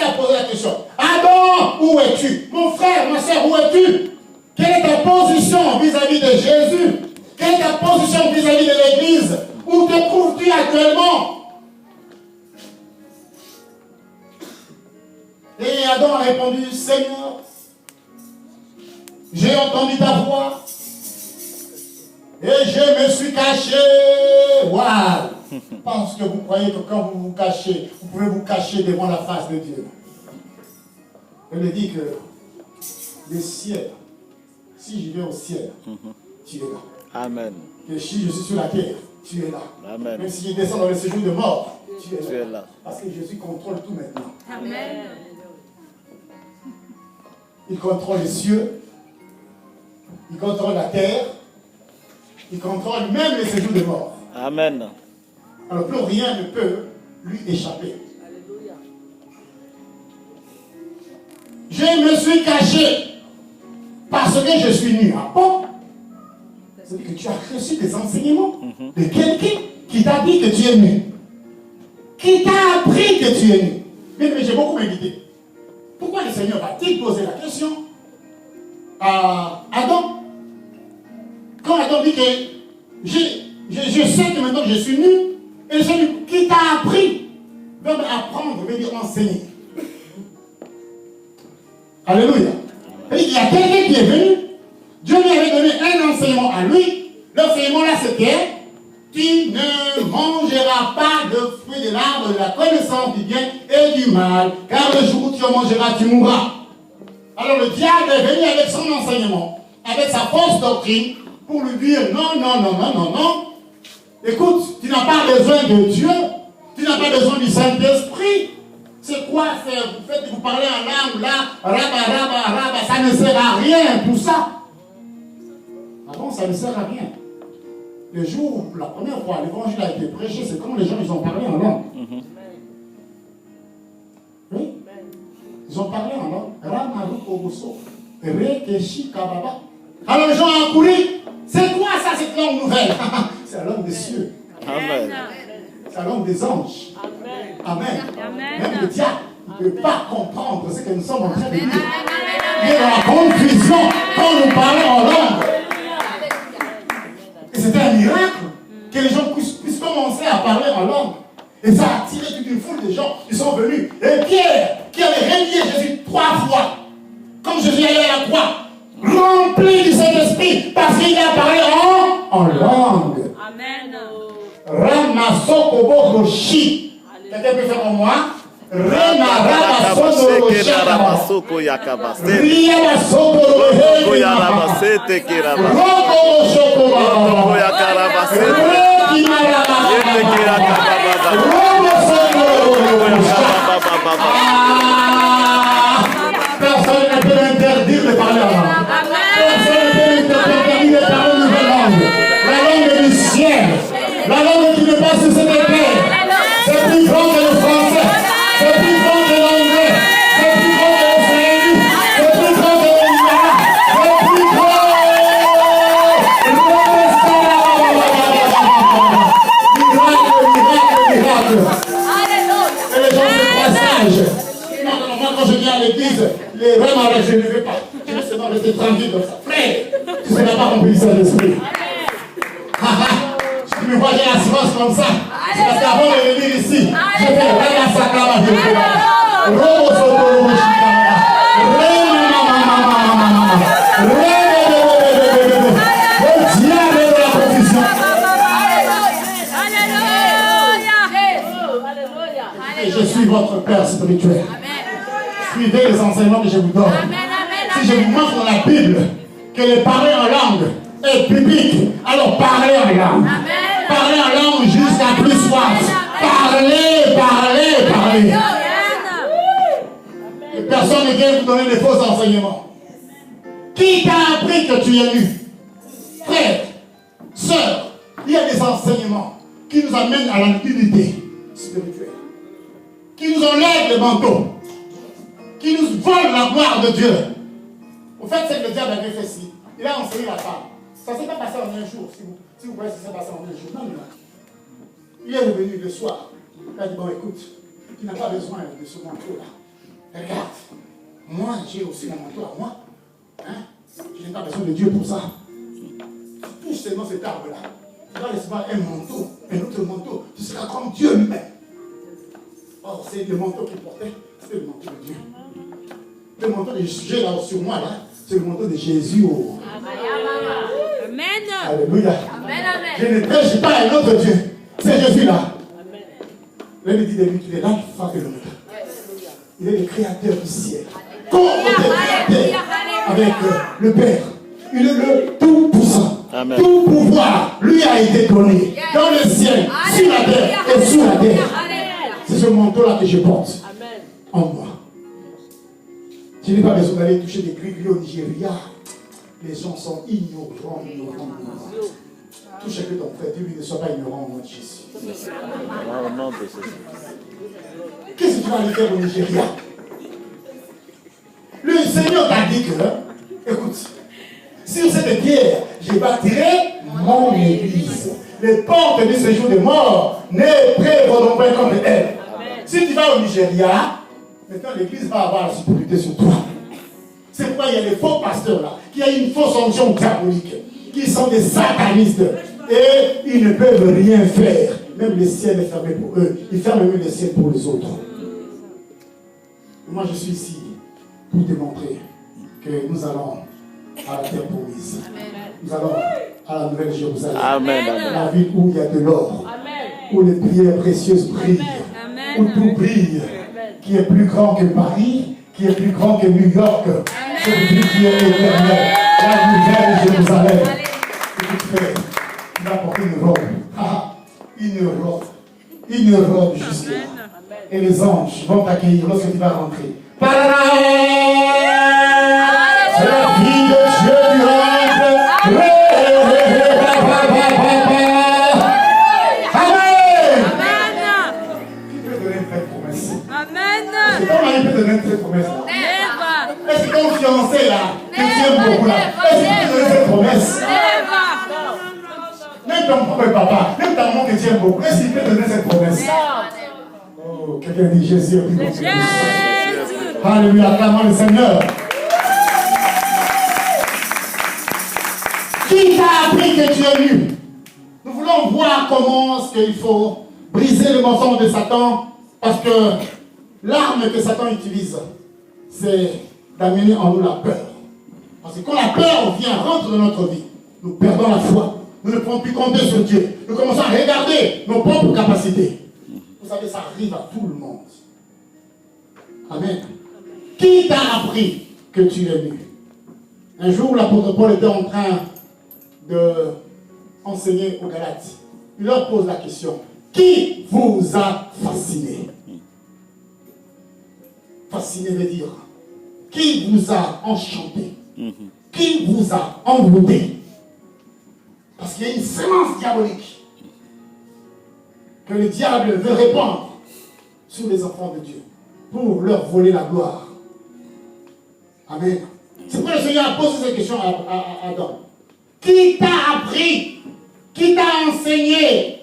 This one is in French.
a posé la question. Adam, où es-tu? Mon frère, ma soeur, où es-tu? Quelle est ta position vis-à-vis de Jésus? Quelle est ta position vis-à-vis de l'Église? Où te trouves-tu actuellement? Et Adam a répondu, Seigneur, j'ai entendu ta voix et je me suis caché. Waouh! Parce que vous croyez que quand vous vous cachez, vous pouvez vous cacher devant la face de Dieu. Elle me dit que le ciel, si je vais au ciel, tu es là. Amen. Que si je suis sur la terre, tu es là. Amen. Même si je descends dans le séjour de mort, tu es là. Là. Parce que Jésus contrôle tout maintenant. Amen. Il contrôle les cieux, il contrôle la terre, il contrôle même les séjours de mort. Amen. Alors plus rien ne peut lui échapper. Je me suis caché parce que je suis nu. Ah bon? C'est-à-dire que tu as reçu des enseignements de quelqu'un qui t'a dit que tu es nu. Qui t'a appris que tu es nu. Mais j'ai beaucoup médité. Pourquoi le Seigneur va-t-il poser la question à Adam? Quand Adam dit que je sais que maintenant je suis nu, et le Seigneur, qui t'a appris? Veut apprendre, veut dire enseigner. Alléluia. Il y a quelqu'un qui est venu. Dieu lui avait donné un enseignement à lui. L'enseignement là c'était: tu ne mangeras pas de fruits de l'arbre de la connaissance du bien et du mal, car le jour où tu en mangeras, tu mourras. Alors le diable est venu avec son enseignement, avec sa fausse doctrine, pour lui dire non, non, non, non, non, non. Écoute, tu n'as pas besoin de Dieu, tu n'as pas besoin du Saint-Esprit. C'est quoi faire? Vous parlez en langue là, raba, ça ne sert à rien, tout ça. Ah bon, ça ne sert à rien. Le jour où la première fois l'évangile a été prêché, c'est quand les gens ils ont parlé en langue. Oui? Ils ont parlé en langue. Alors les gens ont couru. C'est quoi ça, cette langue nouvelle? C'est la langue des cieux. Amen. C'est la langue des anges. Amen. Même le diable ne peut pas comprendre ce que nous sommes en train de dire. Il est dans la confusion quand nous parlons en langue. Et c'était un miracle que les gens puissent commencer à parler en langue. Et ça a attiré toute une foule de gens qui sont venus. Et Pierre, qui avait renié Jésus 3 fois, comme Jésus allait à la croix, rempli du Saint-Esprit, parce qu'il a parlé en langue. Amen. Ramasoko Roshi. Quelqu'un peut faire comme moi? Personne ne peut l'interdire de parler en langue. Personne ne peut l'interdire de parler une nouvelle langue. La langue du ciel. La langue qui ne passe sur cette terre. C'est plus grand que le français. C'est plus grand que l'anglais. C'est plus grand que le français. C'est plus grand que le lingala. C'est plus grand. Miracle. Et les gens se passagent. Moi, quand je viens à l'église, les vrais mariages, je ne vais pas. Je vais seulement rester tranquille comme ça. Frère, tu ne seras pas rempli du Saint-Esprit. Tu me vois, j'ai l'assurance comme ça. C'est parce qu'avant de venir ici, je fais la sacrament de Dieu. Robo soto le diable est dans la confusion. Et je suis votre Père spirituel. Suivez les enseignements que je vous donne. Si je vous montre dans la Bible que le parler en langue est biblique, alors parlez en langue. Parlez en langue jusqu'à plus soif. Parlez. Et personne ne vient vous donner des faux enseignements. Qui t'a appris que tu es nu? Frère, sœur, il y a des enseignements qui nous amènent à la nudité spirituelle, qui nous enlèvent le manteau, qui nous volent la gloire de Dieu. Au fait, c'est que le diable avait fait ci. Il a enseigné la femme. Ça ne s'est pas passé en un jour, si vous voyez ce qui s'est passé en un jour. Non. Il est revenu le soir. Il a dit, bon, écoute, tu n'as pas besoin de ce manteau-là. Regarde, moi j'ai aussi mon manteau à moi. Hein? Je n'ai pas besoin de Dieu pour ça. Touche seulement cet arbre-là. Tu vas recevoir un manteau, un autre manteau. Tu seras comme Dieu lui-même. Or, c'est le manteau qu'il portait, c'est le manteau de Dieu. Le manteau de Jésus là sur moi, là, c'est le manteau de Jésus. Oh. Amen. Alléluia. Amen. Je ne prêche pas un autre Dieu. C'est Jésus-là. L'un dit de lui, tu es l'alpha et l'oméga. Il est le créateur du ciel. Comment créateur avec le Père. Il est le tout-puissant. Tout pouvoir lui a été donné dans le ciel, sur la terre et sous la terre. C'est ce manteau-là que je porte en moi. Je n'ai pas besoin d'aller toucher des gris au Nigeria. Les gens sont ignorants. Tout ce que ton frère dit, lui ne soit pas ignorant au nom de Jésus. Qu'est-ce que tu vas aller faire au Nigeria? Le Seigneur t'a dit que, écoute, sur cette pierre, je bâtirai mon église. Les portes du séjour des morts ne prévaudront pas contre elle. Si tu vas au Nigeria, maintenant l'église va avoir la sécurité sur toi. C'est pourquoi il y a les faux pasteurs là, qui ont une fausse onction diabolique, qui sont des satanistes. Et ils ne peuvent rien faire. Même le ciel est fermé pour eux. Ils ferment même le ciel pour les autres. Moi je suis ici pour te montrer que nous allons à la terre promise. Nous allons à la nouvelle Jérusalem. Amen. La ville où il y a de l'or. Où les pierres précieuses brillent. Où tout brille. Qui est plus grand que Paris. Qui est plus grand que New York. Cette vie qui est éternelle. La nouvelle Jérusalem. Ce que tu fais, tu vas porter une robe. Une robe juste là. Et les anges vont t'accueillir lorsque tu vas rentrer. C'est la vie de Dieu du rentre. Amen. Qui peut donner une telle promesse? Amen. Est-ce que ton mari peut donner une telle promesse là? Est-ce que ton fiancé là, que tu aimes beaucoup là, est-ce qu'il peut donner cette promesse? Même ton propre papa, même ta maman que tu aimes beaucoup, est-ce qu'il peut donner cette promesse? Oh, quelqu'un dit Jésus. Alléluia, acclamons le Seigneur. Qui t'a appris que tu es nu? Nous voulons voir comment est-ce qu'il faut briser le mensonge de Satan, parce que l'arme que Satan utilise, c'est d'amener en nous la peur. Parce que quand la peur vient, rentre dans notre vie, nous perdons la foi. Nous ne pouvons plus compter sur Dieu. Nous commençons à regarder nos propres capacités. Vous savez, ça arrive à tout le monde. Amen. Qui t'a appris que tu es nu? Un jour, l'apôtre Paul était en train d'enseigner aux Galates. Il leur pose la question. Qui vous a fasciné? Fasciné veut dire qui vous a enchanté? Qui vous a envoûté? Parce qu'il y a une sémence diabolique que le diable veut répandre sur les enfants de Dieu pour leur voler la gloire. Amen. C'est pourquoi le Seigneur a posé cette question à Adam. Qui t'a appris? Qui t'a enseigné